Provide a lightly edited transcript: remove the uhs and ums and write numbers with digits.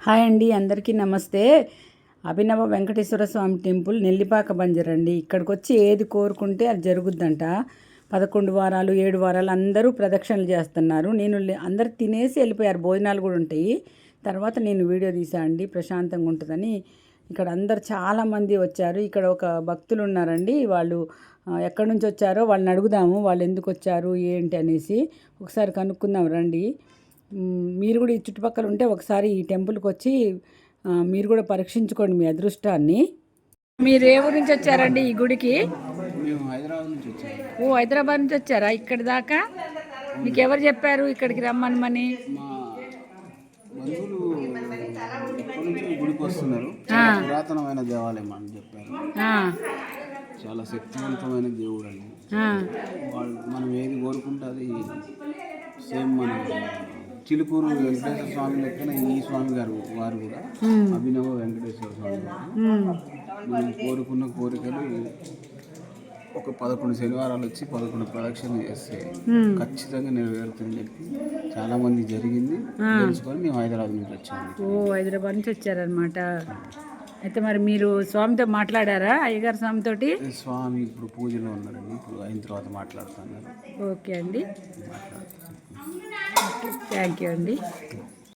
Hi అండి, అందరికీ నమస్తే. అభినవ వెంకటేశ్వర స్వామి టెంపుల్ నెల్లిపాక బంజర్ అండి. ఇక్కడికి వచ్చి ఏది కోరుకుంటే అది జరుగుద్దంట. 11 వారాలు 7 వారాలు అందరూ ప్రదక్షిణలు చేస్తున్నారు. అందరు తినేసి వెళ్ళిపోయారు, భోజనాలు కూడా ఉంటాయి. తర్వాత నేను వీడియో తీసా అండి, ప్రశాంతంగా ఉంటుందని. ఇక్కడ అందరు చాలామంది వచ్చారు. ఇక్కడ ఒక భక్తులు ఉన్నారండి, వాళ్ళు ఎక్కడి నుంచి వచ్చారో వాళ్ళని అడుగుదాము, వాళ్ళు ఎందుకు వచ్చారు ఏంటి అనేసి. ఒకసారి కనుక్కుందాం రండి. మీరు కూడా ఈ చుట్టుపక్కల ఉంటే ఒకసారి ఈ టెంపుల్కి వచ్చి మీరు కూడా పరీక్షించుకోండి మీ అదృష్టాన్ని. మీరు ఏ ఊరు నుంచి వచ్చారండి ఈ గుడికి? హైదరాబాద్ నుంచి వచ్చారు. ఓ, హైదరాబాద్ నుంచి వచ్చారా ఇక్కడి దాకా? మీకు ఎవరు చెప్పారు ఇక్కడికి రమ్మని? మా బంధువులు ఎప్పటి నుంచి గుడికి వస్తున్నారు. పురాతనమైన దేవాలయం అని చెప్పారు. చాలా శక్తివంతమైన దేవుడు అండి. వాళ్ళు మనం ఏది కోరుకుంటే అది సేమ్ మన చిలుకూరు వెంకటేశ్వర స్వామి లెక్కన ఈ స్వామి గారు వారు కూడా అభినవ వెంకటేశ్వర స్వామి గారు మనం కోరుకున్న కోరికలు ఒక 11 శనివారాలు వచ్చి 11 ప్రదక్షిణలు చేస్తే ఖచ్చితంగా నెరవేరుతుందని చెప్పి చాలా మంది జరిగింది తెలుసుకొని మేము హైదరాబాద్ నుంచి వచ్చాము. ఓ, హైదరాబాద్ నుంచి వచ్చారనమాట. అయితే మరి మీరు స్వామితో మాట్లాడారా, అయ్యగారు స్వామితోటి? స్వామి ఇప్పుడు పూజలో ఉన్నారండి, ఇప్పుడు అయిన తర్వాత మాట్లాడుతున్నారు. ఓకే అండి, థ్యాంక్ యూ అండి.